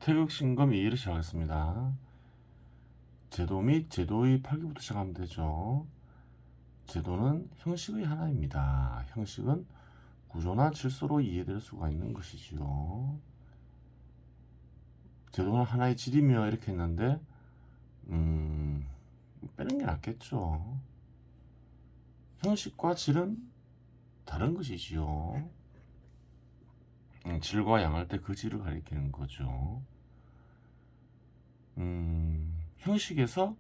태극신검 이해를 시작하겠습니다. 제도 및 제도의 팔기부터 시작하면 되죠. 제도는 형식의 하나입니다. 형식은 구조나 질서로 이해될 수가 있는 것이지요. 제도는 하나의 질이며 이렇게 했는데 빼는 게 낫겠죠. 형식과 질은 다른 것이지요. 질과 양할 때 그 질을 가리키는 거죠. 형식에서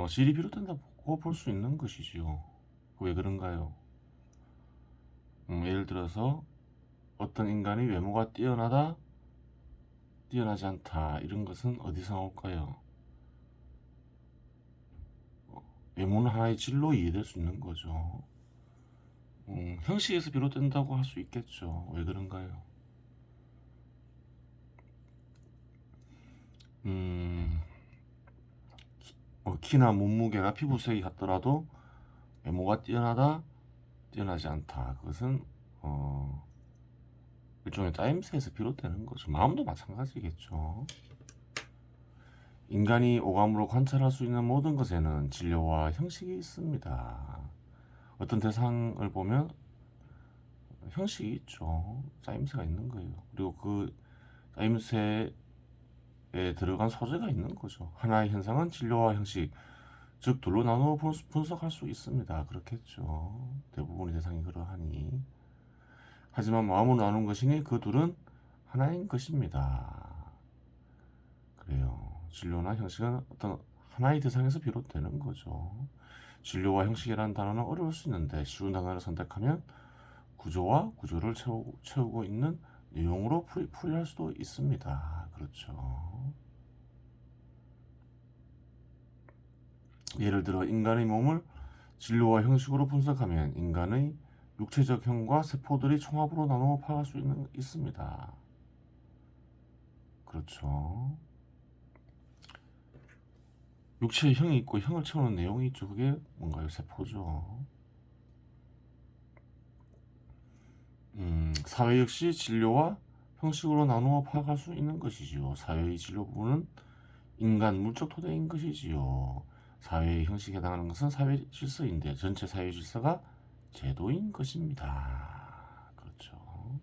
질이 비롯된다고 볼 수 있는 것이지요. 왜 그런가요? 예를 들어서 어떤 인간의 외모가 뛰어나다, 뛰어나지 않다 이런 것은 어디서 나올까요? 외모는 하나의 질로 이해될 수 있는 거죠. 형식에서 비롯된다고 할 수 있겠죠. 왜 그런가요? 키나 몸무게나 피부색이 같더라도 외모가 뛰어나다, 뛰어나지 않다. 그것은 일종의 짜임새에서 비롯되는 거죠. 마음도 마찬가지겠죠. 인간이 오감으로 관찰할 수 있는 모든 것에는 진료와 형식이 있습니다. 어떤 대상을 보면 형식이 있죠. 짜임새가 있는 거예요. 그리고 그 짜임새에 들어간 소재가 있는 거죠. 하나의 현상은 진료와 형식, 즉 둘로 나누어 분석할 수 있습니다. 그렇겠죠. 대부분의 대상이 그러하니. 하지만 마음으로 나눈 것이니 그 둘은 하나인 것입니다. 그래요. 진료나 형식은 어떤 하나의 대상에서 비롯되는 거죠. 진료와 형식이라는 단어는 어려울 수 있는데 쉬운 단어를 선택하면 구조와 구조를 채우고 있는 내용으로 풀이할 수도 있습니다. 그렇죠. 예를 들어 인간의 몸을 진료와 형식으로 분석하면 인간의 육체적 형과 세포들이 총합으로 나누어 파악할 수 있습니다. 그렇죠. 육체의 형이 있고 형을 채우는 내용이 있죠. 그게 뭔가요? 세포죠. 사회 역시 진료와 형식으로 나누어 파악할 수 있는 것이지요. 사회의 진료 부분은 인간 물적 토대인 것이지요. 사회의 형식에 해당하는 것은 사회 질서인데 전체 사회 질서가 제도인 것입니다. 그렇죠.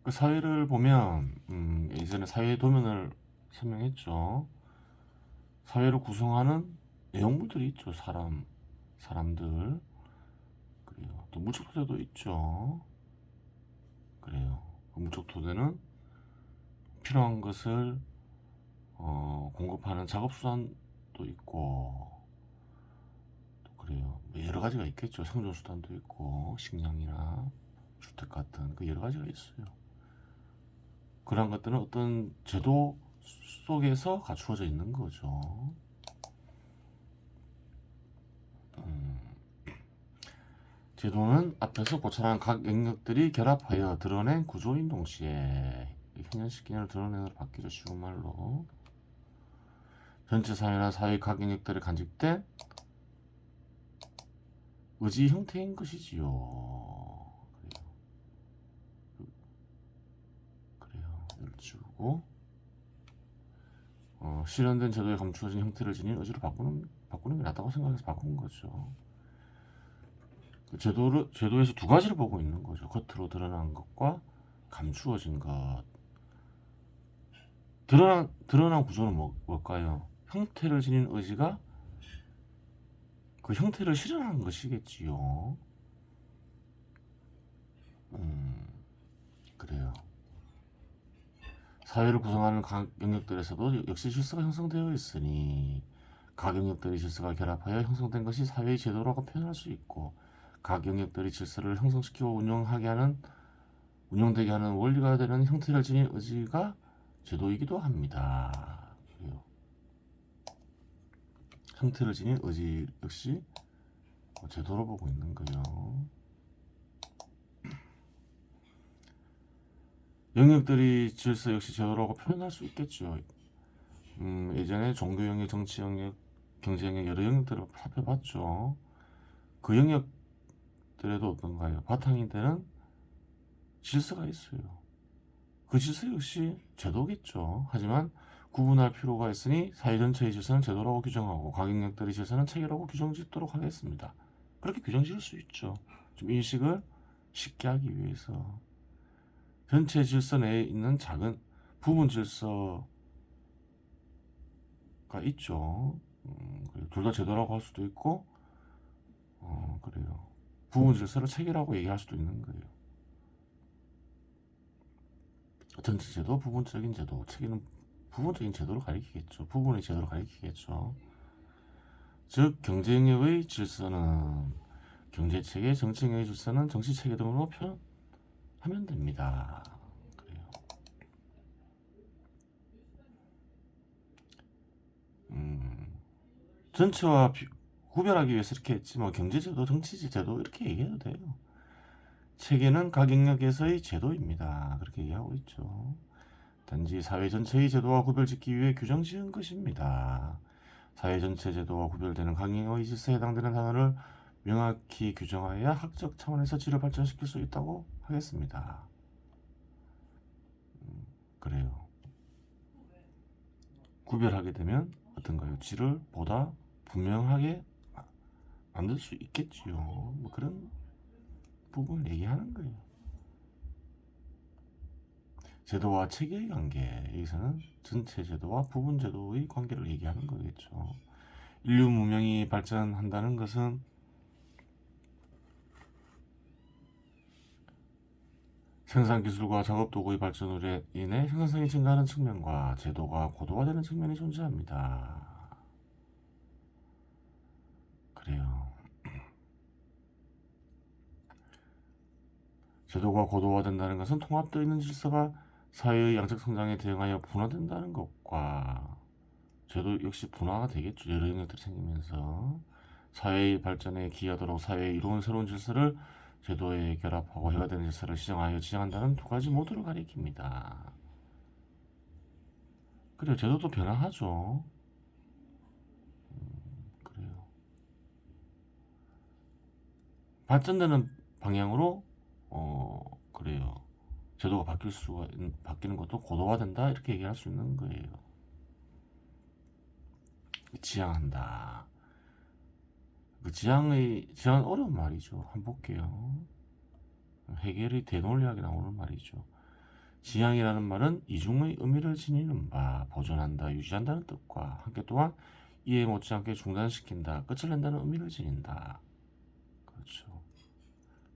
그 사회를 보면 예전에 사회 도면을 설명했죠. 사회를 구성하는 내용물들이 있죠. 사람들. 그래요. 또 물적 토대도 있죠. 그래요. 그 물적 토대는 필요한 것을 공급하는 작업 수단도 있고 또 그래요. 뭐 여러 가지가 있겠죠. 생존 수단도 있고 식량이나 주택 같은 그 여러 가지가 있어요. 그런 것들은 어떤 제도 속에서 갖추어져 있는 거죠. 제도는 앞에서 고찰한 각 영역들이 결합하여 드러낸 구조인 동시에 현현식 기능을 드러내는 바뀌죠. 쉬운 말로 전체 사회나 사회 각 영역들이 간직된 의지 형태인 것이지요. 그래요. 이걸 지우고 실현된 제도에 감추어진 형태를 지닌 의지로 바꾸는 게 낫다고 생각해서 바꾼 거죠. 제도에서 두 가지를 보고 있는 거죠. 겉으로 드러난 것과 감추어진 것. 드러난 구조는 뭘까요? 형태를 지닌 의지가 그 형태를 실현하는 것이겠지요. 그래요. 사회를 구성하는 각 영역들에서도 역시 질서가 형성되어 있으니 각 영역들의 질서가 결합하여 형성된 것이 사회의 제도라고 표현할 수 있고 각 영역들의 질서를 형성시키고 운영되게 하는 원리가 되는 형태를 지닌 의지가 제도이기도 합니다. 그래요. 형태를 지닌 의지 역시 제도로 보고 있는 거예요. 영역들이 질서 역시 제도라고 표현할 수 있겠죠. 예전에 종교 영역, 정치 영역, 경제 영역 여러 영역들을 살펴봤죠. 그 것들에도 어떤가요? 바탕이 되는 질서가 있어요. 그 질서 역시 제도겠죠. 하지만 구분할 필요가 있으니 사회 전체의 질서는 제도라고 규정하고 가경력들의 질서는 체계라고 규정짓도록 하겠습니다. 그렇게 규정지을 수 있죠. 좀 인식을 쉽게 하기 위해서. 전체 질서 내에 있는 작은 부분 질서가 있죠. 둘 다 제도라고 할 수도 있고, 그래요. 부분 질서를 체계라고 얘기할 수도 있는 거예요. 전체 제도, 부분적인 제도, 체계는 부분적인 제도를 가리키겠죠. 부분의 제도를 가리키겠죠. 즉 경제 영역의 질서는 경제 체계, 정치 영역의 질서는 정치 체계 등으로 표현하면 됩니다. 그래요. 전체와 구별하기 위해서 이렇게 했지 뭐 경제제도, 정치제도 이렇게 얘기해도 돼요. 체계는 각 영역에서의 제도입니다. 그렇게 얘기하고 있죠. 단지 사회 전체의 제도와 구별짓기 위해 규정 지은 것입니다. 사회 전체 제도와 구별되는 각 영역의 질서에 해당되는 단어를 명확히 규정하여야 학적 차원에서 질을 발전시킬 수 있다고 하겠습니다. 그래요. 구별하게 되면 어떤가요? 질을 보다 분명하게 만들 수 있겠지요. 뭐 그런 부분을 얘기하는 거예요. 제도와 체계의 관계, 여기서는 전체 제도와 부분 제도의 관계를 얘기하는 거겠죠. 인류 문명이 발전한다는 것은 생산 기술과 작업 도구의 발전으로 인해 생산성이 증가하는 측면과 제도가 고도화되는 측면이 존재합니다. 그래요. 제도가 고도화된다는 것은 통합되어 있는 질서가 사회의 양적 성장에 대응하여 분화된다는 것과 제도 역시 분화가 되겠죠. 여러 영역들이 생기면서 사회의 발전에 기여하도록 사회에 이로운 새로운 질서를 제도에 결합하고 해가 되는 질서를 시정하여 지정한다는 두 가지 모두를 가리킵니다. 그래요. 제도도 변화하죠. 그래요. 발전되는 방향으로 그래요. 제도가 바뀌는 것도 고도화된다 이렇게 얘기할 수 있는 거예요. 지향한다. 그 지향은 어려운 말이죠. 한번 볼게요. 해겔의 대논리학에 나오는 말이죠. 지향이라는 말은 이중의 의미를 지니는 바, 보존한다, 유지한다는 뜻과 함께 또한 이해 못지않게 중단시킨다, 끝을 낸다는 의미를 지닌다. 그렇죠.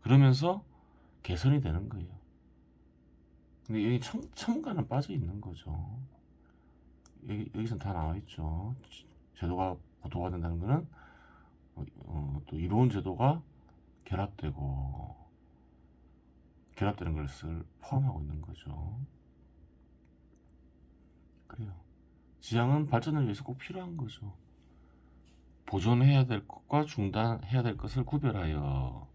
그러면서 개선이 되는 거예요. 근데 여기 첨가는 빠져 있는 거죠. 여기선 다 나와 있죠. 제도가 고도화된다는 것은 또 이로운 제도가 결합되는 것을 포함하고 있는 거죠. 그래요. 지향은 발전을 위해서 꼭 필요한 거죠. 보존해야 될 것과 중단해야 될 것을 구별하여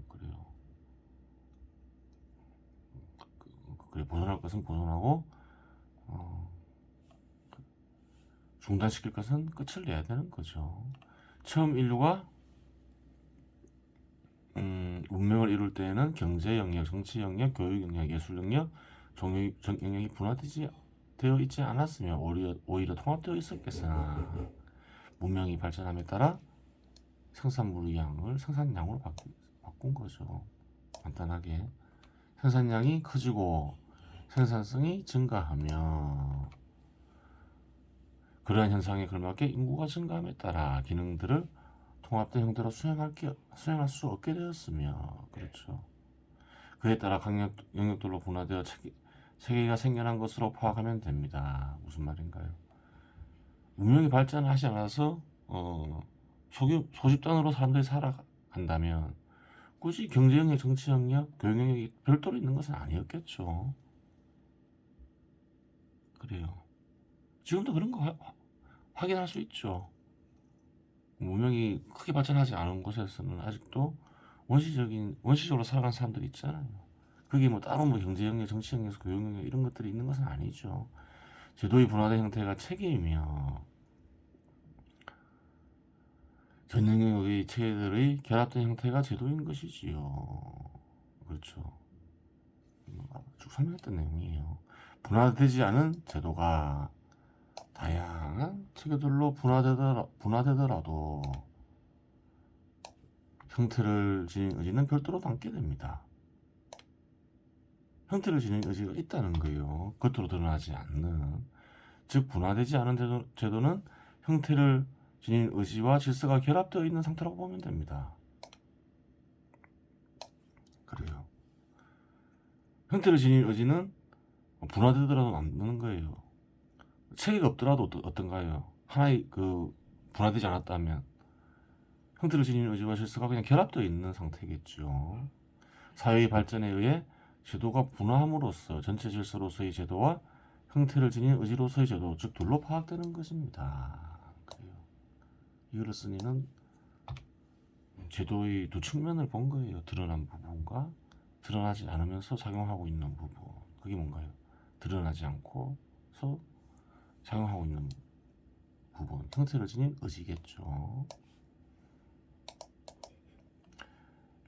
그래요. 그래 보존할 것은 보존하고 중단시킬 것은 끝을 내야 되는 거죠. 처음 인류가 문명을 이룰 때에는 경제 영역, 정치 영역, 교육 영역, 예술 영역, 종교 영역이 되어 있지 않았으며 오히려 통합되어 있었겠으나 문명이 발전함에 따라 생산물의 양을 생산량으로 바꾼 거죠. 간단하게 생산량이 커지고 생산성이 증가하며 그러한 현상에 걸맞게 인구가 증가함에 따라 기능들을 통합된 형태로 수행할 수 없게 되었으며 그렇죠. 그에 따라 각 영역들로 분화되어 체계가 생겨난 것으로 파악하면 됩니다. 무슨 말인가요? 문명이 발전하지 않아서 소집단으로 사람들이 살아간다면 굳이 경제 영역, 정치 영역, 교육 영역이 별도로 있는 것은 아니었겠죠. 그래요. 지금도 그런 거 확인할 수 있죠. 문명이 크게 발전하지 않은 곳에서는 아직도 원시적으로 살아간 사람들이 있잖아요. 그게 뭐 따로 뭐 경제 영역, 정치 영역, 교육 영역 이런 것들이 있는 것은 아니죠. 제도의 분화된 형태가 체계이며 전 영역의 체계들의 결합된 형태가 제도인 것이지요. 그렇죠. 쭉 설명했던 내용이에요. 분화되지 않은 제도가 다양한 체계들로 분화되더라도 형태를 지닌 의지는 별도로 남게 됩니다. 형태를 지닌 의지가 있다는 거예요. 겉으로 드러나지 않는. 즉 분화되지 않은 제도는 형태를 지닌 의지와 질서가 결합되어 있는 상태라고 보면 됩니다. 그래요. 형태를 지닌 의지는 분화되더라도 남는 거예요. 체계가 없더라도 어떤가요? 하나의 분화되지 않았다면 형태를 지닌 의지와 질서가 그냥 결합되어 있는 상태겠죠. 사회의 발전에 의해 제도가 분화함으로써 전체 질서로서의 제도와 형태를 지닌 의지로서의 제도, 즉 둘로 파악되는 것입니다. 그래요. 이거를 쓰니는 제도의 두 측면을 본 거예요. 드러난 부분과 드러나지 않으면서 작용하고 있는 부분. 그게 뭔가요? 드러나지 않고서 작용하고 있는 부분. 형태를 지닌 의지겠죠.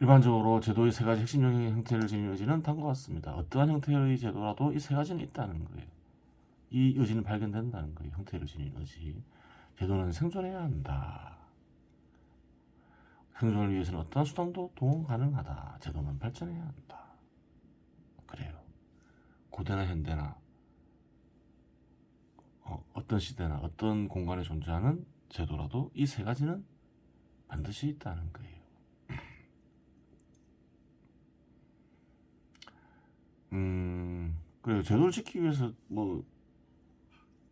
일반적으로 제도의 세 가지 핵심적인 형태를 지닌 의지는 다음과 같습니다. 어떠한 형태의 제도라도 이 세 가지는 있다는 거예요. 이 의지는 발견된다는 거예요. 형태를 지닌 의지. 제도는 생존해야 한다. 생존을 위해서는 어떠한 수단도 동원 가능하다. 제도는 발전해야 한다. 그래요. 고대나 현대나 어떤 시대나 어떤 공간에 존재하는 제도라도 이 세 가지는 반드시 있다는 거예요. 그래요. 제도를 지키기 위해서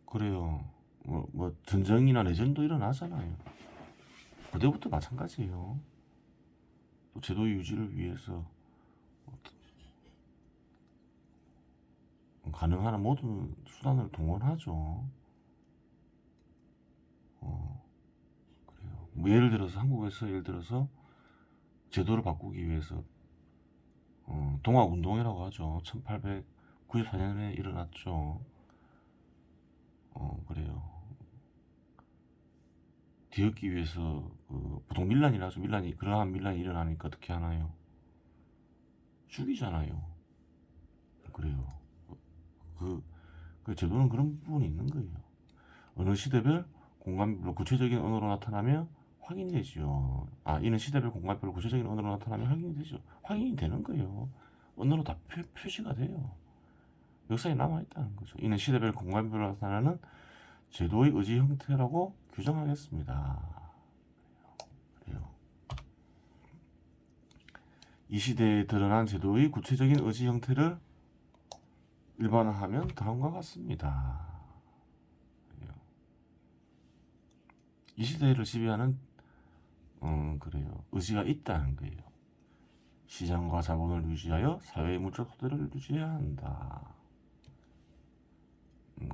그래요. 전쟁이나 내전도 일어나잖아요. 그때부터 마찬가지예요. 또 제도 유지를 위해서 가능한 모든 수단을 동원하죠. 그래요. 예를 들어서 한국에서 제도를 바꾸기 위해서 동학운동이라고 하죠. 1894년에 일어났죠. 그래요. 뒤엎기 위해서 보통 밀란이라죠. 그러한 밀란이 일어나니까 어떻게 하나요? 죽이잖아요. 그래요. 그 제도는 그런 부분이 있는 거예요. 어느 시대별 공간별로 구체적인 언어로 나타나며 확인이 되죠. 이는 시대별 공간별로 구체적인 언어로 나타나며 확인이 되죠. 확인이 되는 거예요. 언어로 다 표시가 돼요. 역사에 남아있다는 거죠. 이는 시대별 공간별로 나타나는 제도의 의지 형태라고 규정하겠습니다. 그래요. 이 시대에 드러난 제도의 구체적인 의지 형태를 일반화하면 다음과 같습니다. 그래요. 이 시대를 지배하는 그래요. 의지가 있다는 거예요. 시장과 자본을 유지하여 사회의 물적 토대를 유지해야 한다.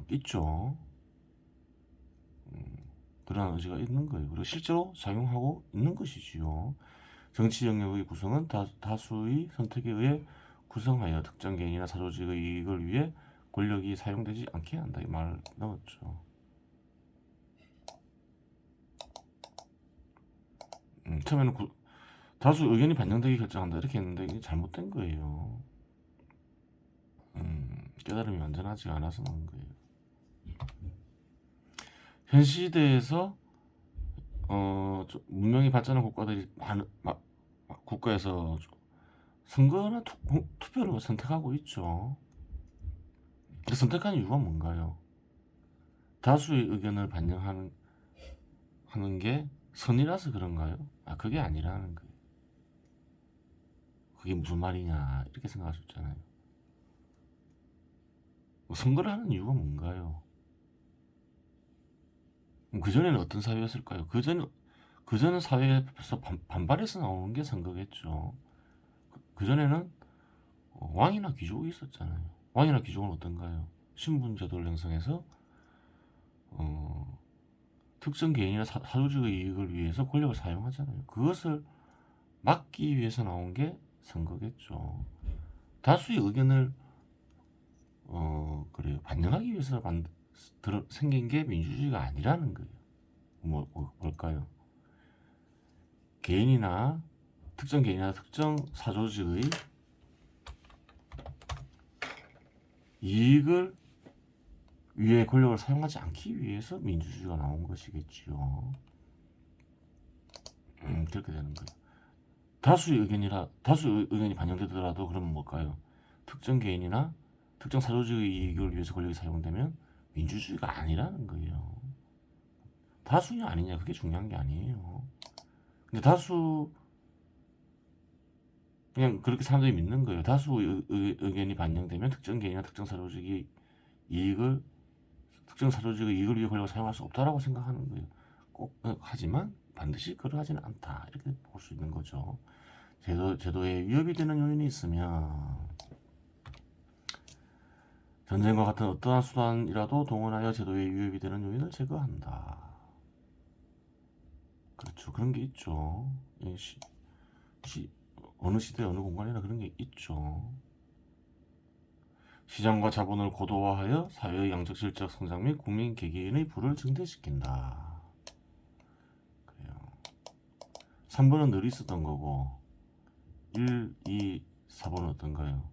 있죠. 그러한 의지가 있는 거예요. 그리고 실제로 작용하고 있는 것이지요. 정치 영역의 구성은 다수의 선택에 의해 구성하여 특정 개인이나 사조직의 이익을 위해 권력이 사용되지 않게 한다. 이 말을 넣었죠. 처음에는 다수 의견이 반영되게 결정한다 이렇게 했는데 이게 잘못된 거예요. 깨달음이 완전하지 않아서 그런 거예요. 현 시대에서 문명이 발전한 국가들이 국가에서 선거나 투표를 선택하고 있죠. 선택하는 이유가 뭔가요? 다수의 의견을 반영하는 게 선이라서 그런가요? 그게 아니라는 거예요. 그게 무슨 말이냐 이렇게 생각할 수 있잖아요. 선거를 하는 이유가 뭔가요? 그전에는 어떤 사회였을까요? 그전은 사회에서 반발해서 나오는 게 선거겠죠. 그전에는 왕이나 귀족이 있었잖아요. 왕이나 귀족은 어떤가요? 신분제도를 형성해서 특정 개인이나 사조직의 이익을 위해서 권력을 사용하잖아요. 그것을 막기 위해서 나온 게 선거겠죠. 다수의 의견을 그래요. 반영하기 위해서 생긴 게 민주주의가 아니라는 거예요. 뭘까요? 개인이나 특정 개인이나 특정 사조직의 이익을 위해 권력을 사용하지 않기 위해서 민주주의가 나온 것이겠지요. 그렇게 되는 거예요. 다수의 의견이 반영되더라도 그러면 뭘까요? 특정 개인이나 특정 사조직의 이익을 위해서 권력이 사용되면 민주주의가 아니라는 거예요. 다수냐 아니냐 그게 중요한 게 아니에요. 근데 그냥 그렇게 사람들이 믿는 거예요. 다수 의견이 반영되면 특정 개인이나 특정 사조직의 이익을 위해 권력을 사용할 수 없다라고 생각하는 거예요. 하지만 반드시 그러하지는 않다 이렇게 볼 수 있는 거죠. 제도에 위협이 되는 요인이 있으면 전쟁과 같은 어떠한 수단이라도 동원하여 제도에 위협이 되는 요인을 제거한다. 그렇죠. 그런 게 있죠. 어느 시대 어느 공간이나 그런 게 있죠. 시장과 자본을 고도화하여 사회의 양적 질적 성장 및 국민 개개인의 부를 증대시킨다. 그래요. 3번은 늘 있었던 거고 1, 2, 4번은 어떤가요?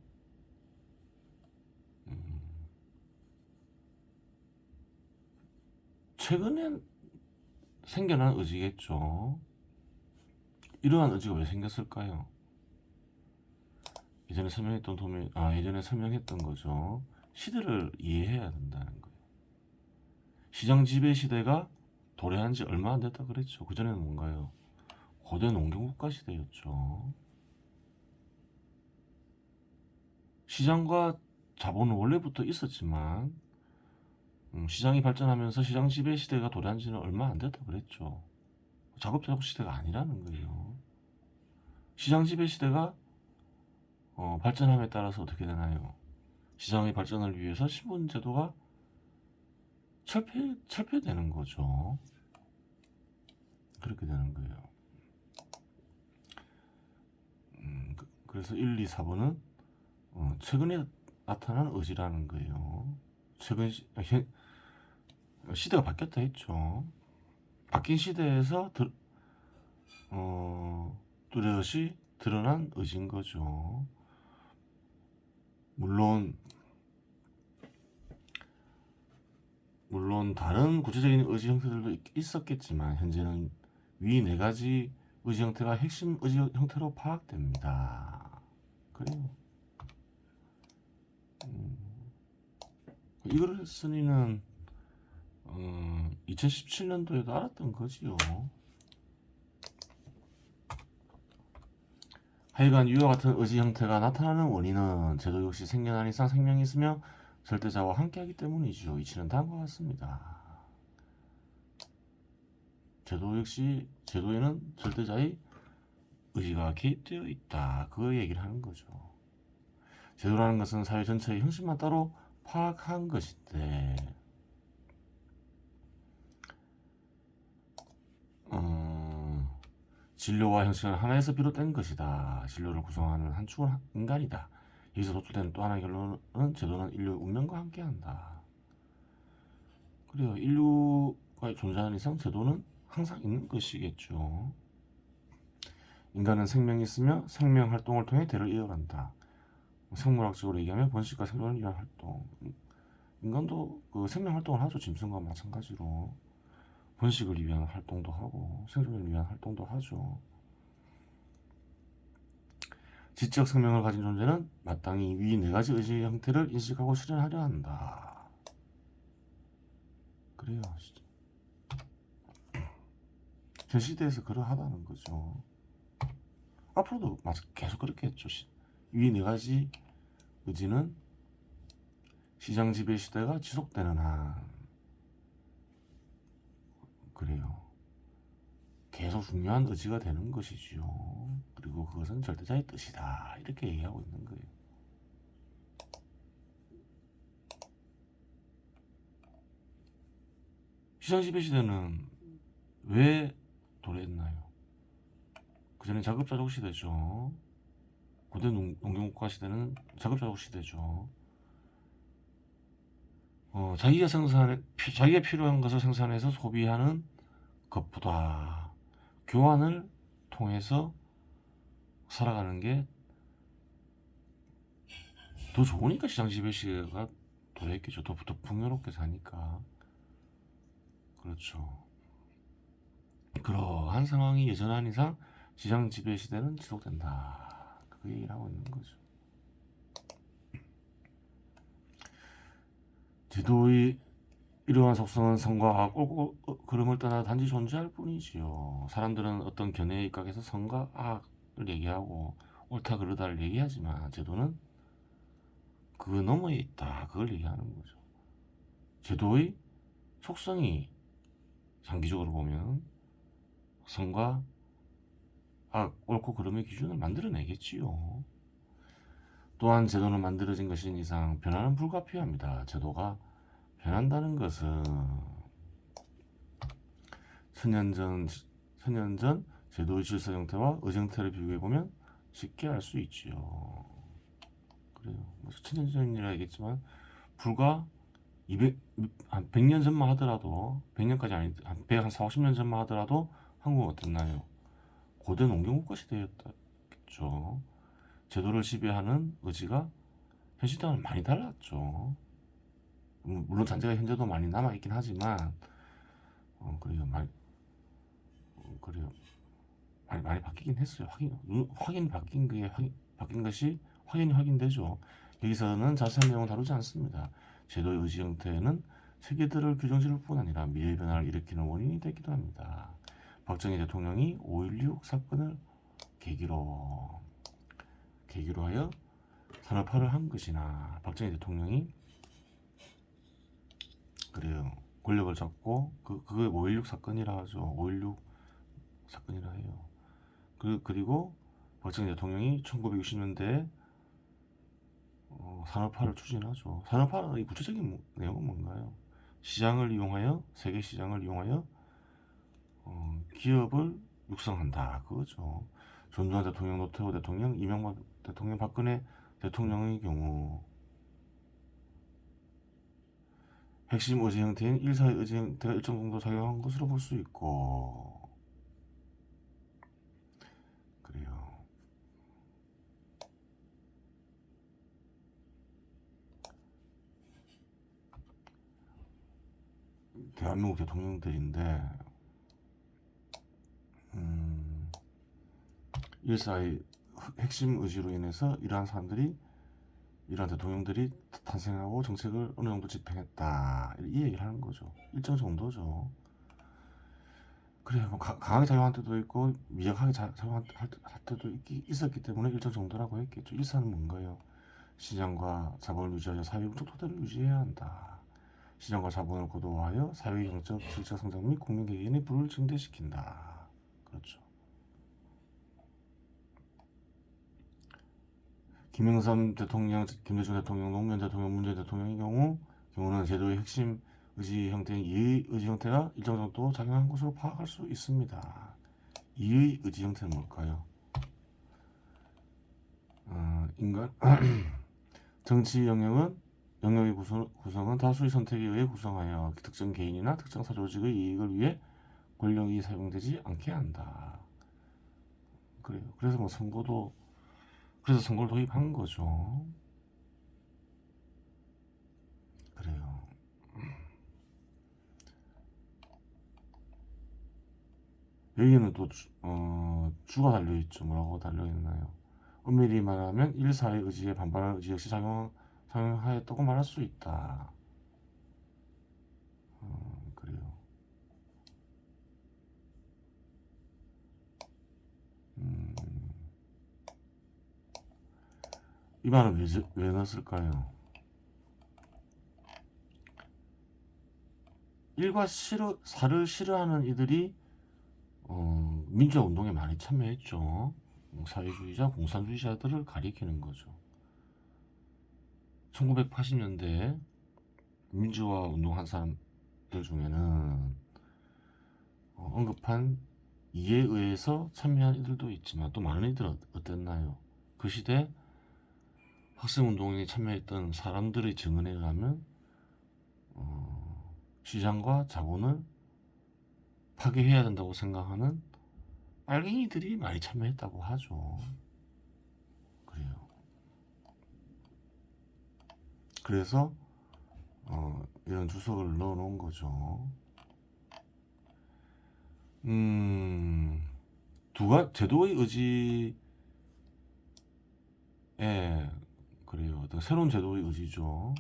최근에 생겨난 의지겠죠. 이러한 의지가 왜 생겼을까요? 예전에 설명했던 거죠. 시대를 이해해야 된다는 거예요. 시장 지배 시대가 도래한 지 얼마 안 됐다 그랬죠. 그전에는 뭔가요? 고대 농경국가 시대였죠. 시장과 자본은 원래부터 있었지만 시장이 발전하면서 시장 지배 시대가 도래한 지는 얼마 안 됐다 그랬죠. 자급자족 시대가 아니라는 거예요. 시장 지배 시대가 발전함에 따라서 어떻게 되나요? 시장의 발전을 위해서 신분제도가 철폐되는 거죠. 그렇게 되는 거예요. 그래서 1, 2, 4번은 최근에 나타난 의지라는 거예요. 시대가 바뀌었다 했죠. 바뀐 시대에서 뚜렷이 드러난 의지인 거죠. 물론 다른 구체적인 의지 형태들도 있었겠지만 현재는 위 네 가지 의지 형태가 핵심 의지 형태로 파악됩니다. 그래요. 이걸 쓰니는 2017년도에도 알았던 거지요. 하여간 위와 같은 의지 형태가 나타나는 원인은 제도 역시 생겨난 이상 생명이 있으며 절대자와 함께하기 때문이죠. 이치는 다음과 같습니다. 제도에는 절대자의 의지가 개입되어 있다. 그 얘기를 하는 거죠. 제도라는 것은 사회 전체의 형식만 따로 파악한 것인데 진료와 형식은 하나에서 비롯된 것이다. 진료를 구성하는 한 축은 인간이다. 여기서 도출되는 또 하나의 결론은 제도는 인류의 운명과 함께한다. 그래요. 인류가 존재하는 이상 제도는 항상 있는 것이겠죠. 인간은 생명이 있으며 생명 활동을 통해 대를 이어간다. 생물학적으로 얘기하면 번식과 생존을 위한 활동. 인간도 그 생명 활동을 하죠. 짐승과 마찬가지로 번식을 위한 활동도 하고 생존을 위한 활동도 하죠. 지적 생명을 가진 존재는 마땅히 위 네 가지 의지의 형태를 인식하고 실현하려 한다. 그래요. 현 시대에서 그러하다는 거죠. 앞으로도 계속 그렇게 했죠. 위 네 가지 의지는 시장 지배 시대가 지속되는 한 그래요. 계속 중요한 의지가 되는 것이지요. 그리고 그것은 절대자의 뜻이다. 이렇게 얘기하고 있는 거예요. 시장 지배 시대는 왜 도래했나요? 그전에 자급자족 시대죠. 고대 농경국가 시대는 자급자족 시대죠. 자기가 필요한 것을 생산해서 소비하는 것보다 교환을 통해서 살아가는 게 더 좋으니까 시장 지배시가 도래했겠죠. 더 풍요롭게 사니까. 그렇죠. 그러한 상황이 여전한 이상 시장 지배 시대는 지속된다. 그 얘기를 하고 있는 거죠. 제도의 이러한 속성은 성과 악, 옳고 그름을 떠나 단지 존재할 뿐이지요. 사람들은 어떤 견해에 입각해서 성과 악을 얘기하고 옳다 그르다를 얘기하지만 제도는 그 너머에 있다. 그걸 얘기하는 거죠. 제도의 속성이 장기적으로 보면 성과 악, 옳고 그름의 기준을 만들어내겠지요. 또한 제도는 만들어진 것인 이상 변화는 불가피합니다. 제도가 변한다는 것은 천년 전 제도의 질서 형태와 의정 형태를 비교해보면 쉽게 알 수 있지요. 그래요. 천년 전이라 얘기했지만 불과 100년 전만 하더라도 100년까지 아니 한 4, 50년 전만 하더라도 한국은 어땠나요? 고대 농경국가 시대였겠죠. 제도를 지배하는 의지가 현 시대와는 많이 달랐죠. 물론 잔재가 현재도 많이 남아있긴 하지만 그래요. 그래요. 많이 바뀌긴 했어요. 확인 바뀐 것이 확인이 확인되죠. 여기서는 자세한 내용을 다루지 않습니다. 제도의 의지 형태는 세계들을 규정지을 뿐 아니라 미래 변화를 일으키는 원인이 되기도 합니다. 박정희 대통령이 5.16 사건을 계기로 하여 산업화를 한 것이나 박정희 대통령이 그래요. 권력을 잡고 그게 5.16 사건이라 하죠. 5.16 사건이라 해요. 그리고 박정희 대통령이 1960년대에 산업화를 추진하죠. 산업화의 구체적인 내용은 뭔가요? 세계 시장을 이용하여 기업을 육성한다. 그거죠. 전두환 대통령, 노태우 대통령, 이명박 대통령, 박근혜 대통령의 경우 핵심 의지 형태인 1사의 의지 형태가 일정 정도 작용한 것으로 볼 수 있고 그래요. 대한민국 대통령들인데 1사의 핵심 의지로 인해서 이러한 대통령들이 탄생하고 정책을 어느 정도 집행했다. 이 얘기를 하는 거죠. 일정 정도죠. 그래, 뭐 강하게 작용할 때도 있고 미약하게 작용할 때도 있었기 때문에 일정 정도라고 했겠죠. 일사는 뭔가요? 시장과 자본을 유지하여 사회적 토대를 유지해야 한다. 시장과 자본을 고도화하여 사회 경제적 질적 성장 및 국민 개개인의 부를 증대시킨다. 그렇죠. 김영삼 대통령, 김대중 대통령, 노무현 대통령, 문재인 대통령의 경우는 제도의 핵심 의지 형태인 이의 의지 형태가 일정 정도 작용한 것으로 파악할 수 있습니다. 이의 의지 형태는 뭘까요? 인간 정치 영역의 구성은 다수의 선택에 의해 구성하여 특정 개인이나 특정 사조직의 이익을 위해 권력이 사용되지 않게 한다. 그래요. 그래서 선거를 도입한 거죠. 그래요. 여기는 또 주가 달려있죠. 뭐라고 달려있나요? 엄밀히 말하면 1사의 의지에 반발하는 의지 역시 작용하였다고 말할 수 있다. 그래요. 이 말은 왜 넣었을까요? 일과 사를 싫어하는 이들이 민주화 운동에 많이 참여했죠. 사회주의자, 공산주의자들을 가리키는 거죠. 1980년대 민주화 운동한 사람들 중에는 언급한 이에 의해서 참여한 이들도 있지만 또 많은 이들은 어땠나요? 그 시대 학생운동에 참여했던 사람들의 증언에 의하면 시장과 자본을 파괴해야 된다고 생각하는 빨갱이들이 많이 참여했다고 하죠. 그래요. 그래서 이런 주석을 넣어 놓은 거죠. 제도의 의지에, 그래요. 어떤 새로운 제도의 의지죠.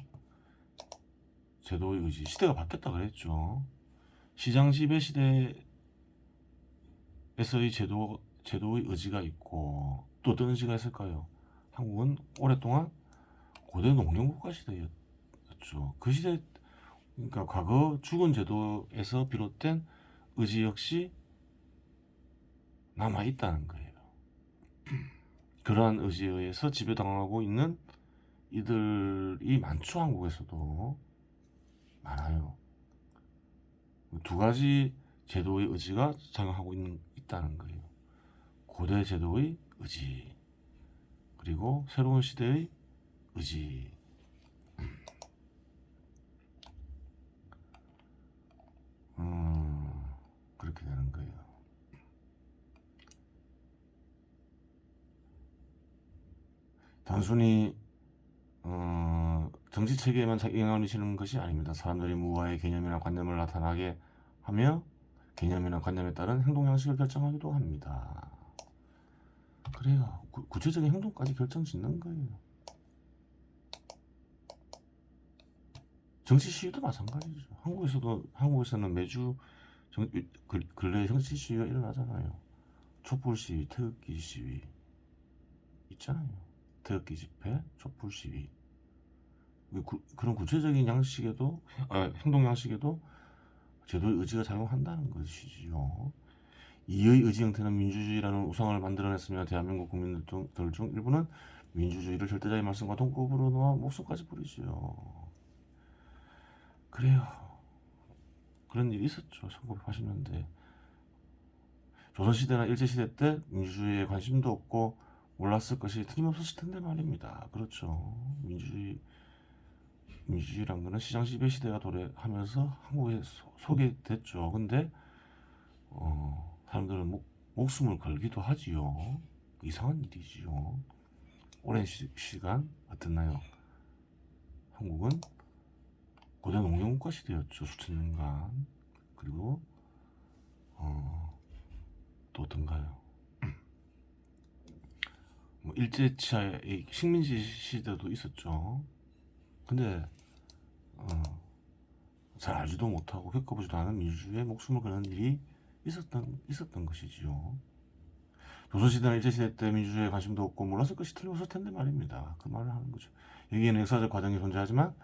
제도의 의지. 시대가 바뀌었다 그랬죠. 시장 지배 시대에서의 제도의 의지가 있고, 또 어떤 의지가 있을까요? 한국은 오랫동안 고대 농경국가 시대였죠. 그 시대, 그러니까 과거 주군 제도에서 비롯된 의지 역시 남아 있다는 거예요. 그러한 의지에 의해서 지배당하고 있는 이들이 많죠. 한국에서도 많아요. 두 가지 제도의 의지가 작용하고 있다는 거예요. 고대 제도의 의지, 그리고 새로운 시대의 의지. 그렇게 되는 거예요. 단순히 정치 체계에만 영향을 미치는 것이 아닙니다. 사람들이 무화의 개념이나 관념을 나타나게 하며 개념이나 관념에 따른 행동 양식을 결정하기도 합니다. 그래요. 구체적인 행동까지 결정짓는 거예요. 정치 시위도 마찬가지죠. 한국에서는 매주 근래에 정치 시위가 일어나잖아요. 촛불 시위, 태극기 시위 있잖아요. 태극기 집회, 촛불 시위. 그런 구체적인 행동 양식에도 제도의 의지가 작용한다는 것이지요. 이의 의지 형태는 민주주의라는 우상을 만들어냈으며 대한민국 국민들 중 일부는 민주주의를 절대자의 말씀과 동급으로 놓아 목숨까지 부리지요. 그래요. 그런 일이 있었죠. 1980년대. 조선시대나 일제시대 때 민주주의에 관심도 없고 몰랐을 것이 틀림없었을 텐데 말입니다. 그렇죠. 민주주의란 거는 시장 지배 시대가 도래하면서 한국에 소개됐죠. 근데 사람들은 목숨을 걸기도 하지요. 이상한 일이지요. 오랜 시간 어땠나요? 한국은 고대 농경국가 시대였죠. 수천 년간. 그리고 또 어떤가요? 일제치하의 식민지 시대도 있었죠. 근데 잘 알지도 못하고 겪어보지도 않은 민주주의에 목숨을 거는 일이 있었던 것이지요. 조선시대나 일제시대 때 민주주의에 관심도 없고 몰랐을 것이 틀림없을 텐데 말입니다. 그 말을 하는 거죠. 여기에는 역사적 과정이 존재하지만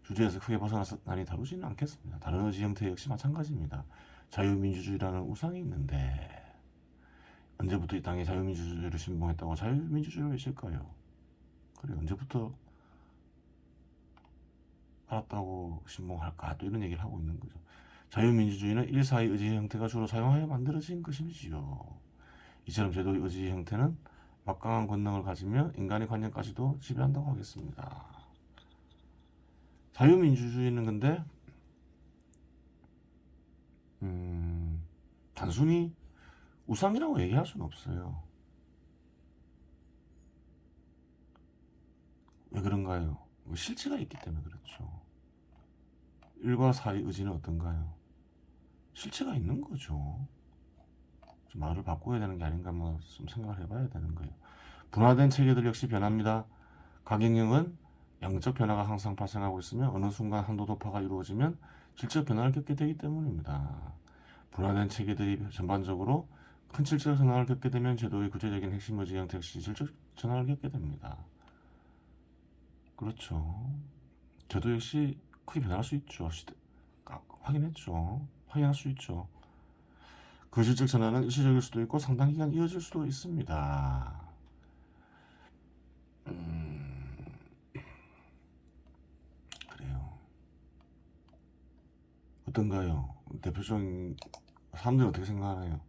주제에서 크게 벗어나니 다루지는 않겠습니다. 다른 의지 형태 역시 마찬가지입니다. 자유민주주의라는 우상이 있는데 언제부터 이 땅에 자유민주주의를 신봉했다고 자유민주주의를 외칠까요? 그래, 언제부터 알았다고 신봉할까? 또 이런 얘기를 하고 있는 거죠. 자유민주주의는 일사의 의지 형태가 주로 사용하여 만들어진 것이지요. 이처럼 제도의 의지 형태는 막강한 권능을 가지며 인간의 관념까지도 지배한다고 하겠습니다. 자유민주주의는 근데 단순히 우상이라고 얘기할 수는 없어요. 왜 그런가요? 실체가 있기 때문에 그렇죠. 일과 사의 의지는 어떤가요? 실체가 있는 거죠. 좀 말을 바꿔야 되는 게 아닌가 좀 생각을 해봐야 되는 거예요. 분화된 체계들 역시 변합니다. 가경영은 양적 변화가 항상 발생하고 있으며 어느 순간 한도 도파가 이루어지면 질적 변화를 겪게 되기 때문입니다. 분화된 체계들이 전반적으로 큰 질적 전환을 겪게 되면 제도의 구체적인 핵심 의지 형태 역시 질적 전환을 겪게 됩니다. 그렇죠. 제도 역시 크게 변할 수 있죠. 확인할 수 있죠. 그 질적 전환은 일시적일 수도 있고 상당 기간 이어질 수도 있습니다. 그래요. 어떤가요? 대표적인 사람들은 어떻게 생각하나요?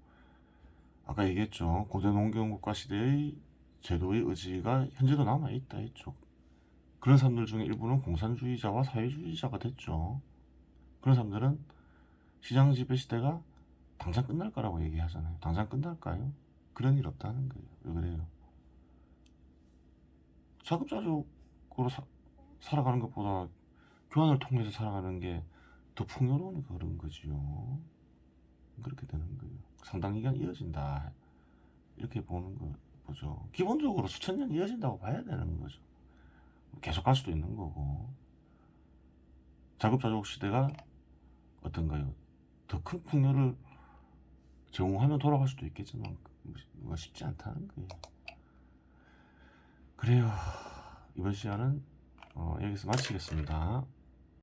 아까 얘기했죠. 고대 농경국가 시대의 제도의 의지가 현재도 남아있다 했죠. 그런 사람들 중에 일부는 공산주의자와 사회주의자가 됐죠. 그런 사람들은 시장 지배 시대가 당장 끝날 거라고 얘기하잖아요. 당장 끝날까요? 그런 일 없다는 거예요. 왜 그래요? 자급자족으로 살아가는 것보다 교환을 통해서 살아가는 게 더 풍요로우니까 그런 거지요. 그렇게 되는 거예요. 상당 기간 이어진다. 이렇게 보죠. 기본적으로 수천 년 이어진다고 봐야 되는 거죠. 계속 갈 수도 있는 거고. 자급자족 시대가 어떤가요? 더 큰 풍요를 제공하면 돌아갈 수도 있겠지만 쉽지 않다는 거예요. 그래요. 이번 시간은 여기서 마치겠습니다.